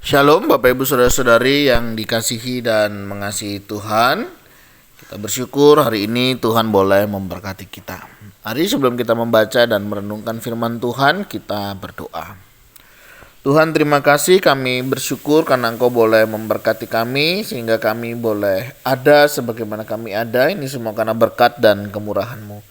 Shalom Bapak Ibu Saudara-saudari yang dikasihi dan mengasihi Tuhan. Kita bersyukur hari ini Tuhan boleh memberkati kita. Hari sebelum kita membaca dan merenungkan firman Tuhan, kita berdoa. Tuhan, terima kasih, kami bersyukur karena Engkau boleh memberkati kami sehingga kami boleh ada sebagaimana kami ada. Ini semua karena berkat dan kemurahan-Mu.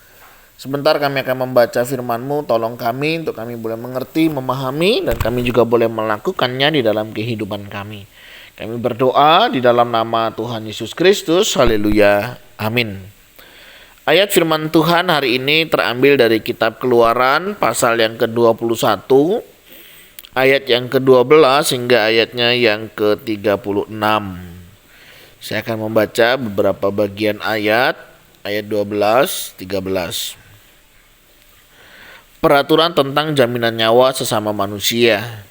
Sebentar kami akan membaca firman-Mu, tolong kami untuk kami boleh mengerti, memahami, dan kami juga boleh melakukannya di dalam kehidupan kami. Kami berdoa di dalam nama Tuhan Yesus Kristus, haleluya, amin. Ayat firman Tuhan hari ini terambil dari kitab Keluaran pasal yang ke-21, ayat yang ke-12 hingga ayatnya yang ke-36. Saya akan membaca beberapa bagian ayat 12, 13. Peraturan tentang jaminan nyawa sesama manusia.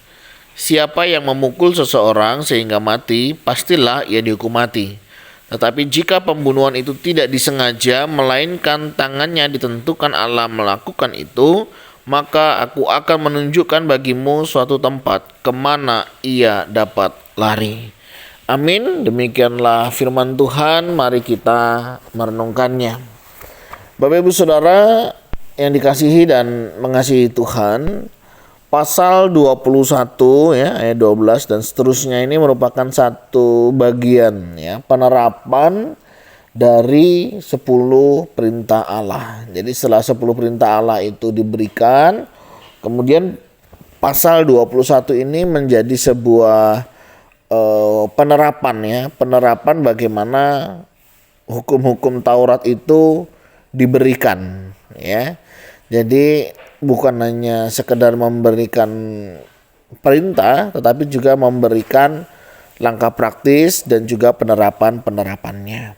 Siapa yang memukul seseorang sehingga mati, pastilah ia dihukum mati. Tetapi jika pembunuhan itu tidak disengaja, melainkan tangannya ditentukan Allah melakukan itu, maka aku akan menunjukkan bagimu suatu tempat kemana ia dapat lari. Amin. Demikianlah firman Tuhan, mari kita merenungkannya. Bapak Ibu Saudara yang dikasihi dan mengasihi Tuhan, pasal 21 ya ayat 12 dan seterusnya ini merupakan satu bagian ya penerapan dari 10 perintah Allah. Jadi setelah 10 perintah Allah itu diberikan, kemudian pasal 21 ini menjadi sebuah penerapan bagaimana hukum-hukum Taurat itu diberikan ya. Jadi bukan hanya sekedar memberikan perintah, tetapi juga memberikan langkah praktis dan juga penerapannya.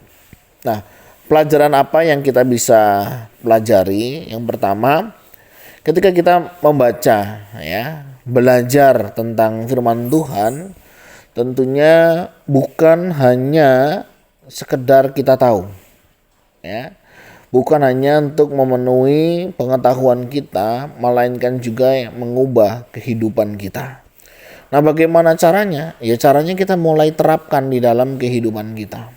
Nah, pelajaran apa yang kita bisa pelajari? Yang pertama, ketika kita membaca ya, belajar tentang firman Tuhan, tentunya bukan hanya sekedar kita tahu ya. Bukan hanya untuk memenuhi pengetahuan kita, melainkan juga mengubah kehidupan kita. Nah, bagaimana caranya? Ya caranya kita mulai terapkan di dalam kehidupan kita.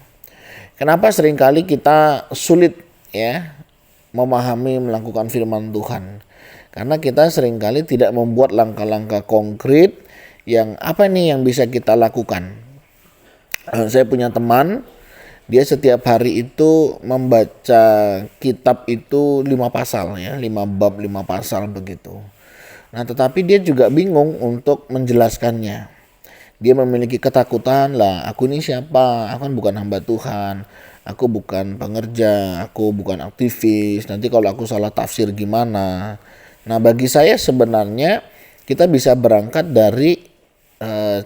Kenapa seringkali kita sulit ya memahami, melakukan firman Tuhan? Karena kita seringkali tidak membuat langkah-langkah konkret yang apa nih yang bisa kita lakukan. Saya punya teman, dia setiap hari itu membaca kitab itu 5 pasal ya, 5 bab 5 pasal begitu. Nah, tetapi dia juga bingung untuk menjelaskannya. Dia memiliki ketakutan, lah aku ini siapa? Aku kan bukan hamba Tuhan. Aku bukan pengerja, aku bukan aktivis. Nanti kalau aku salah tafsir gimana? Nah, bagi saya sebenarnya kita bisa berangkat dari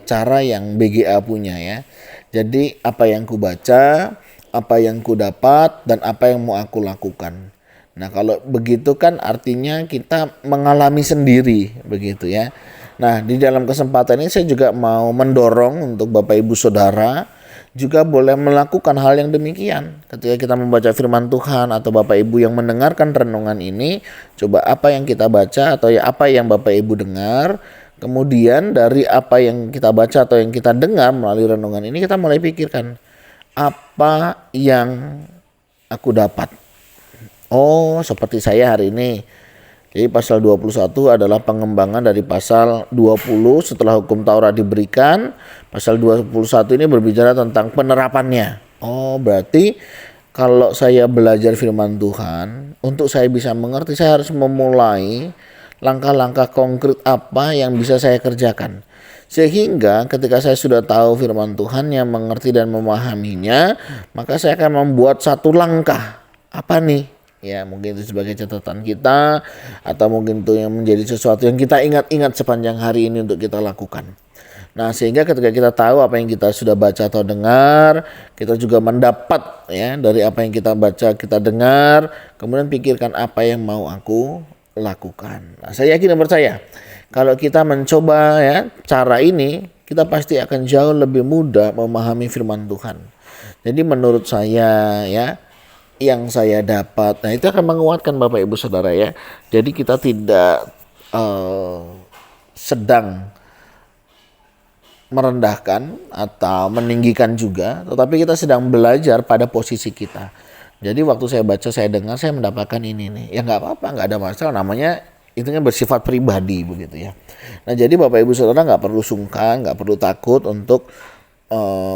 cara yang BGA punya ya. Jadi apa yang ku baca, apa yang ku dapat, dan apa yang mau aku lakukan. Nah, kalau begitu kan artinya kita mengalami sendiri begitu ya. Nah, di dalam kesempatan ini saya juga mau mendorong untuk Bapak Ibu Saudara juga boleh melakukan hal yang demikian. Ketika kita membaca firman Tuhan atau Bapak Ibu yang mendengarkan renungan ini, coba apa yang kita baca atau ya apa yang Bapak Ibu dengar, kemudian dari apa yang kita baca atau yang kita dengar melalui renungan ini, kita mulai pikirkan apa yang aku dapat. Oh, seperti saya hari ini. Jadi pasal 21 adalah pengembangan dari pasal 20 setelah hukum Taurat diberikan. Pasal 21 ini berbicara tentang penerapannya. Oh, berarti kalau saya belajar firman Tuhan, untuk saya bisa mengerti, saya harus memulai langkah-langkah konkret apa yang bisa saya kerjakan. Sehingga ketika saya sudah tahu firman Tuhan yang mengerti dan memahaminya, maka saya akan membuat satu langkah. Apa nih? Ya, mungkin itu sebagai catatan kita, atau mungkin itu yang menjadi sesuatu yang kita ingat-ingat sepanjang hari ini untuk kita lakukan. Nah, sehingga ketika kita tahu apa yang kita sudah baca atau dengar, kita juga mendapat ya dari apa yang kita baca, kita dengar, kemudian pikirkan apa yang mau aku lakukan. Nah, saya yakin dan percaya kalau kita mencoba ya cara ini, kita pasti akan jauh lebih mudah memahami firman Tuhan. Jadi menurut saya ya, yang saya dapat, nah itu akan menguatkan Bapak Ibu Saudara ya. Jadi kita tidak sedang merendahkan atau meninggikan juga, tetapi kita sedang belajar pada posisi kita. Jadi waktu saya baca, saya dengar, saya mendapatkan ini nih. Ya nggak apa-apa, nggak ada masalah. Namanya itu kan bersifat pribadi begitu ya. Nah jadi Bapak Ibu Saudara nggak perlu sungkan, nggak perlu takut untuk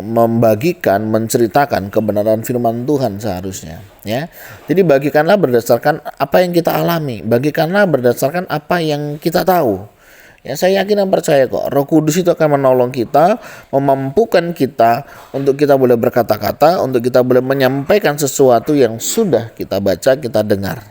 membagikan, menceritakan kebenaran firman Tuhan seharusnya. Ya, jadi bagikanlah berdasarkan apa yang kita alami, bagikanlah berdasarkan apa yang kita tahu. Ya, saya yakin dan percaya kok Roh Kudus itu akan menolong kita, memampukan kita untuk kita boleh berkata-kata, untuk kita boleh menyampaikan sesuatu yang sudah kita baca, kita dengar,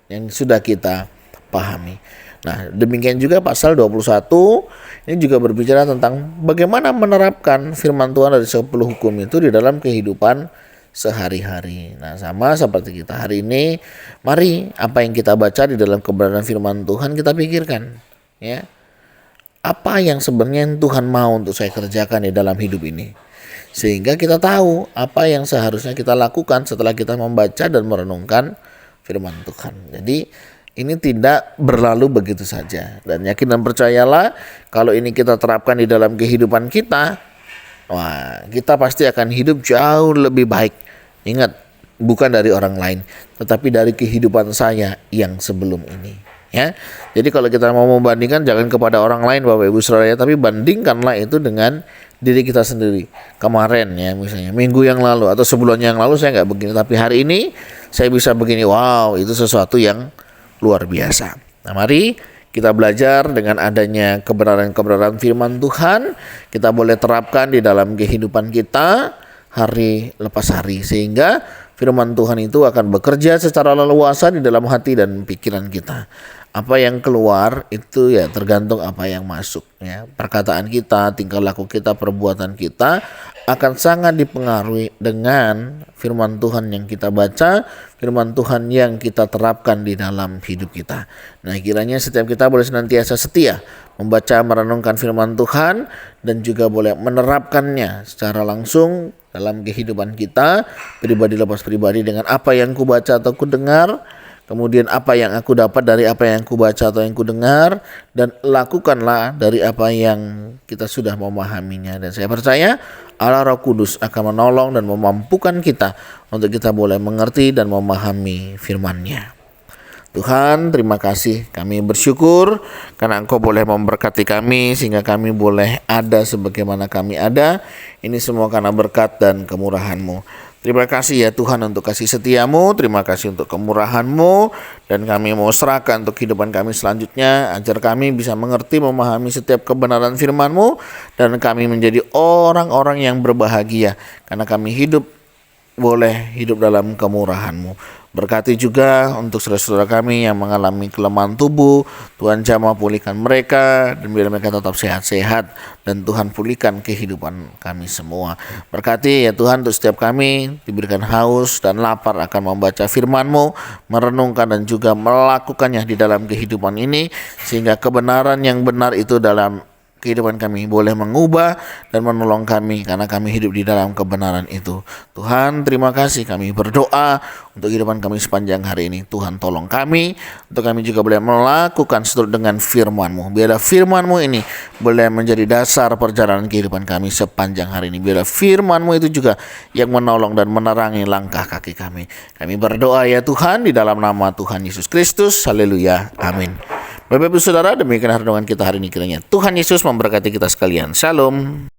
yang sudah kita pahami. Nah, demikian juga pasal 21 ini juga berbicara tentang bagaimana menerapkan firman Tuhan dari 10 hukum itu di dalam kehidupan sehari-hari. Nah, sama seperti kita hari ini, mari apa yang kita baca di dalam kebenaran firman Tuhan kita pikirkan. Ya, apa yang sebenarnya Tuhan mau untuk saya kerjakan di dalam hidup ini, sehingga kita tahu apa yang seharusnya kita lakukan setelah kita membaca dan merenungkan firman Tuhan. Jadi ini tidak berlalu begitu saja, dan yakin dan percayalah kalau ini kita terapkan di dalam kehidupan kita, wah, kita pasti akan hidup jauh lebih baik. Ingat, bukan dari orang lain, tetapi dari kehidupan saya yang sebelum ini. Ya, jadi kalau kita mau membandingkan jangan kepada orang lain Bapak Ibu Saudara ya, tapi bandingkanlah itu dengan diri kita sendiri. Kemarin ya misalnya minggu yang lalu atau sebulan yang lalu saya nggak begini, tapi hari ini saya bisa begini. Wow, itu sesuatu yang luar biasa. Nah, mari kita belajar dengan adanya kebenaran-kebenaran firman Tuhan, kita boleh terapkan di dalam kehidupan kita hari lepas hari, sehingga firman Tuhan itu akan bekerja secara leluasa di dalam hati dan pikiran kita. Apa yang keluar itu ya tergantung apa yang masuk ya. Perkataan kita, tingkah laku kita, perbuatan kita akan sangat dipengaruhi dengan firman Tuhan yang kita baca, firman Tuhan yang kita terapkan di dalam hidup kita. Nah, kiranya setiap kita boleh senantiasa setia membaca, merenungkan firman Tuhan, dan juga boleh menerapkannya secara langsung dalam kehidupan kita pribadi lepas pribadi dengan apa yang ku baca atau ku dengar. Kemudian apa yang aku dapat dari apa yang ku baca atau yang ku dengar, dan lakukanlah dari apa yang kita sudah memahaminya. Dan saya percaya Allah Roh Kudus akan menolong dan memampukan kita untuk kita boleh mengerti dan memahami firman-Nya. Tuhan, terima kasih. Kami bersyukur karena Engkau boleh memberkati kami sehingga kami boleh ada sebagaimana kami ada. Ini semua karena berkat dan kemurahan-Mu. Terima kasih ya Tuhan untuk kasih setiamu, terima kasih untuk kemurahan-Mu, dan kami mau serahkan untuk kehidupan kami selanjutnya, ajar kami bisa mengerti, memahami setiap kebenaran firman-Mu, dan kami menjadi orang-orang yang berbahagia, karena kami boleh hidup dalam kemurahan-Mu. Berkati juga untuk saudara-saudara kami yang mengalami kelemahan tubuh, Tuhan jamah pulihkan mereka, dan biar mereka tetap sehat-sehat, dan Tuhan pulihkan kehidupan kami semua. Berkati ya Tuhan untuk setiap kami diberikan haus dan lapar akan membaca firman-Mu, merenungkan dan juga melakukannya di dalam kehidupan ini, sehingga kebenaran yang benar itu dalam kehidupan kami boleh mengubah dan menolong kami karena kami hidup di dalam kebenaran itu. Tuhan, terima kasih, kami berdoa untuk kehidupan kami sepanjang hari ini. Tuhan, tolong kami untuk kami juga boleh melakukan seturut dengan firman-Mu. Biarlah firman-Mu ini boleh menjadi dasar perjalanan kehidupan kami sepanjang hari ini. Biarlah firman-Mu itu juga yang menolong dan menerangi langkah kaki kami. Kami berdoa ya Tuhan di dalam nama Tuhan Yesus Kristus. Haleluya. Amin. Bapak Ibu Saudara, demikian renungan kita hari ini kiranya Tuhan Yesus memberkati kita sekalian. Shalom.